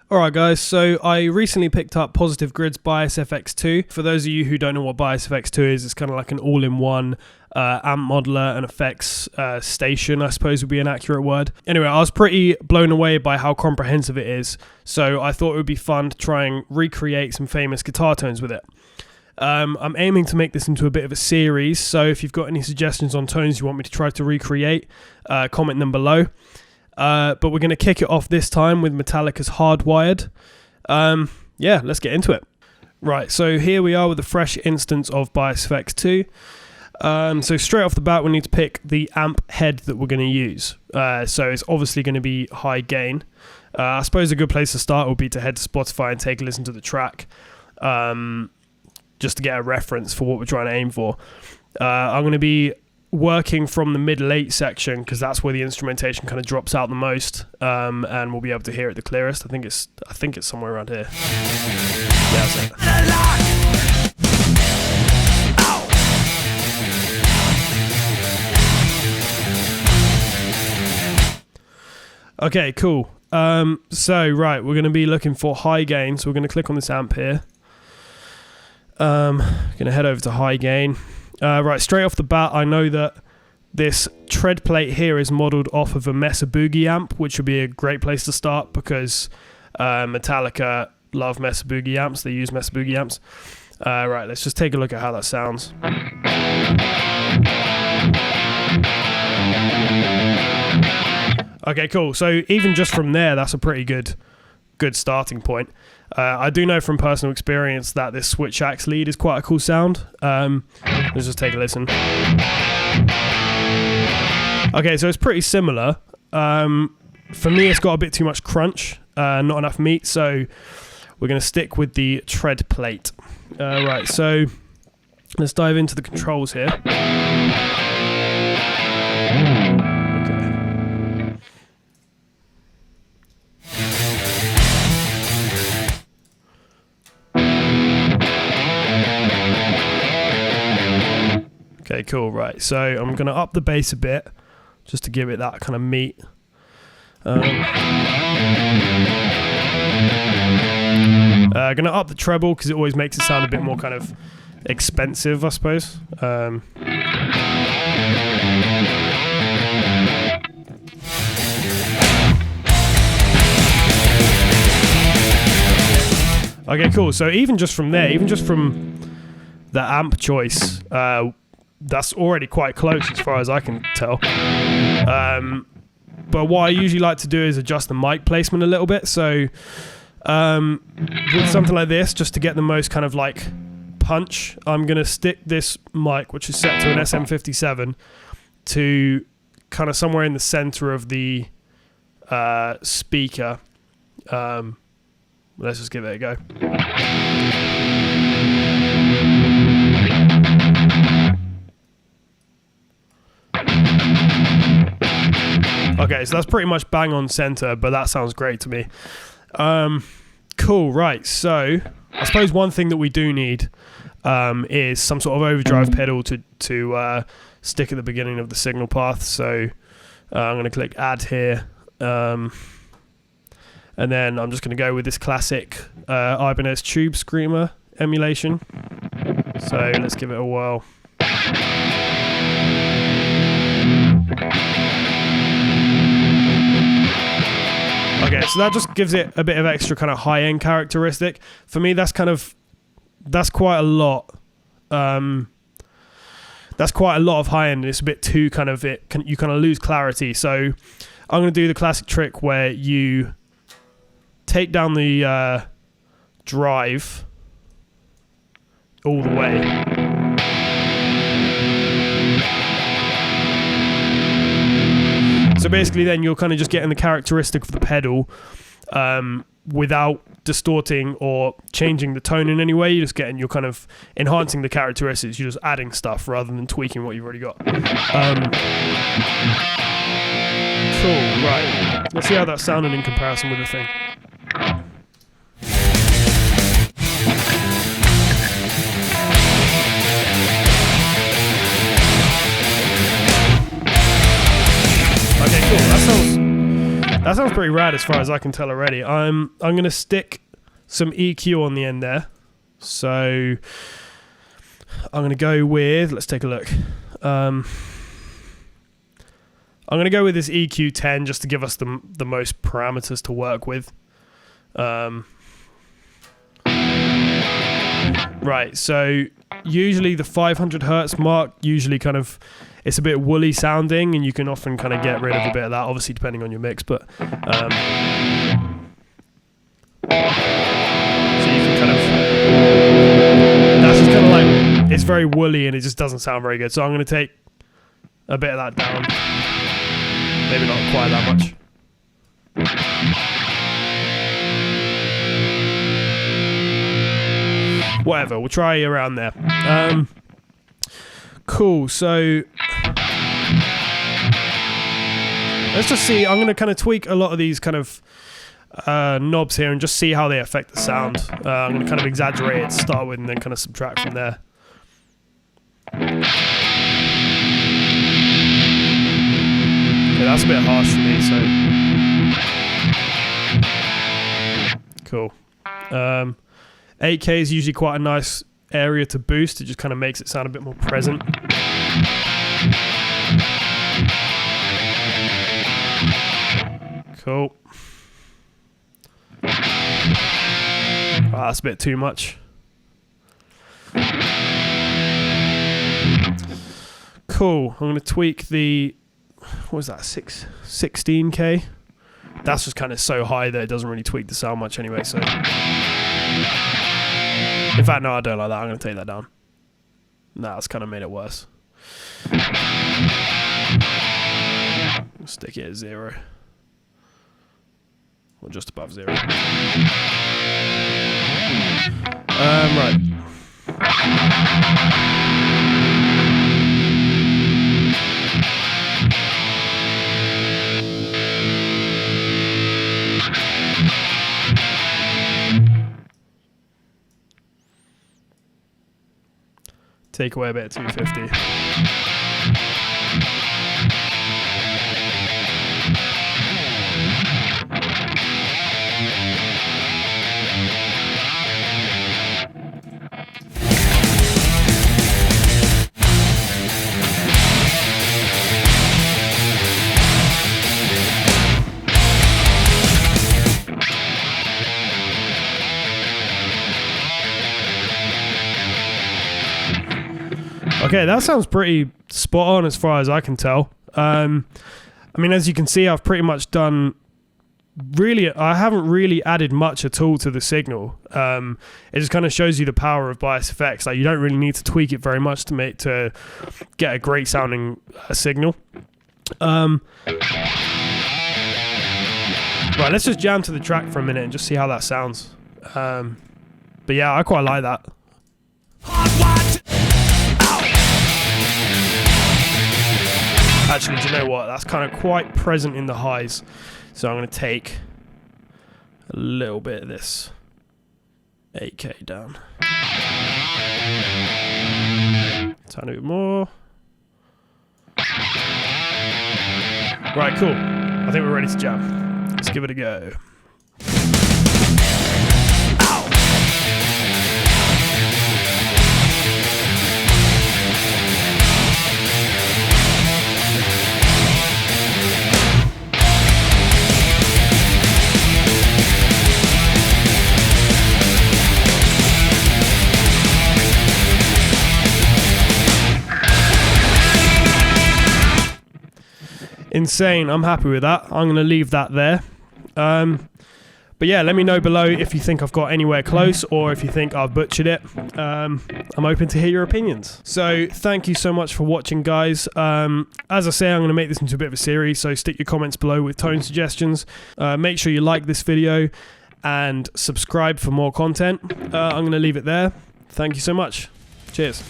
Alright guys, so I recently picked up Positive Grid's Bias FX2. For those of you who don't know what Bias FX2 is, it's kind of like an all-in-one amp modeler and effects station, I suppose would be an accurate word. Anyway, I was pretty blown away by how comprehensive it is, so I thought it would be fun to try and recreate some famous guitar tones with it. I'm aiming to make this into a bit of a series, so if you've got any suggestions on tones you want me to try to recreate, comment them below. But we're going to kick it off this time with Metallica's Hardwired. Yeah, let's get into it. Right, so here we are with a fresh instance of Bias FX2. So straight off the bat, we need to pick the amp head that we're going to use. So it's obviously going to be high gain. I suppose a good place to start would be to head to Spotify and take a listen to the track, just to get a reference for what we're trying to aim for. I'm going to be working from the mid-late section because that's where the instrumentation kind of drops out the most, and we'll be able to hear it the clearest. I think it's somewhere around here. Yeah, that's it. Okay, cool. So right, we're going to be looking for high gain. So we're going to click on this amp here. Going to head over to high gain. Right, straight off the bat, I know that this tread plate here is modelled off of a Mesa Boogie amp, which would be a great place to start because Metallica love Mesa Boogie amps. They use Mesa Boogie amps. Right, let's just take a look at how that sounds. Okay, cool. So even just from there, that's a pretty good starting point. I do know from personal experience that this switch axe lead is quite a cool sound. Let's just take a listen. Okay, so it's pretty similar. For me, it's got a bit too much crunch, not enough meat, so we're going to stick with the tread plate. Right, so let's dive into the controls here. Okay, cool, right, so I'm going to up the bass a bit, just to give it that kind of meat. Going to up the treble, because it always makes it sound a bit more kind of expensive, I suppose. Okay, cool, so even just from there, even just from the amp choice, that's already quite close as far as I can tell. But what I usually like to do is adjust the mic placement a little bit. So with something like this, just to get the most kind of like punch, I'm going to stick this mic, which is set to an SM57, to kind of somewhere in the center of the speaker. Let's just give it a go. Okay, so that's pretty much bang on center, but that sounds great to me. Cool, right, so I suppose one thing that we do need is some sort of overdrive pedal to stick at the beginning of the signal path. So I'm going to click add here, and then I'm just going to go with this classic Ibanez Tube Screamer emulation. So let's give it a whirl. Okay, so that just gives it a bit of extra kind of high-end characteristic. For me, that's quite a lot. That's quite a lot of high-end. It's a bit too kind of you kind of lose clarity. So I'm going to do the classic trick where you take down the drive all the way. So basically then you're kind of just getting the characteristic of the pedal without distorting or changing the tone in any way. You're kind of enhancing the characteristics. You're just adding stuff rather than tweaking what you've already got. Cool, right. Let's see how that sounded in comparison with the thing. Okay, cool. That sounds pretty rad as far as I can tell already. I'm going to stick some EQ on the end there. So I'm going to go with, let's take a look. I'm going to go with this EQ 10 just to give us the most parameters to work with. Right, so usually the 500 hertz mark, usually kind of, it's a bit woolly sounding, and you can often kind of get rid of a bit of that, obviously depending on your mix, but so you can kind of, that's just kind of like, it's very woolly and it just doesn't sound very good. So I'm going to take a bit of that down, maybe not quite that much. Whatever, we'll try around there. Cool, so let's just see. I'm going to kind of tweak a lot of these kind of knobs here and just see how they affect the sound. I'm going to kind of exaggerate it to start with and then kind of subtract from there. Yeah, that's a bit harsh for me, so cool. 8K is usually quite a nice area to boost. It just kind of makes it sound a bit more present. Cool. Oh, that's a bit too much. Cool. I'm going to tweak the, what was that, 16K? That's just kind of so high that it doesn't really tweak the sound much anyway, so. In fact, no, I don't like that. I'm going to take that down. Nah, that's kind of made it worse. Stick it at 0. Or just above 0. Right. Take away a bit of 250. Okay, that sounds pretty spot on as far as I can tell. I mean, as you can see, I've pretty much done I haven't really added much at all to the signal. It just kind of shows you the power of bias effects. Like, you don't really need to tweak it very much to get a great sounding signal. Right, let's just jam to the track for a minute and just see how that sounds. But yeah, I quite like that. Actually, do you know what? That's kind of quite present in the highs. So I'm going to take a little bit of this 8K down. Tiny bit more. Right, cool. I think we're ready to jam. Let's give it a go. Insane. I'm happy with that. I'm going to leave that there. But yeah, let me know below if you think I've got anywhere close or if you think I've butchered it. I'm open to hear your opinions. So thank you so much for watching, guys. As I say, I'm going to make this into a bit of a series, so stick your comments below with tone suggestions. Make sure you like this video and subscribe for more content. I'm going to leave it there. Thank you so much. Cheers.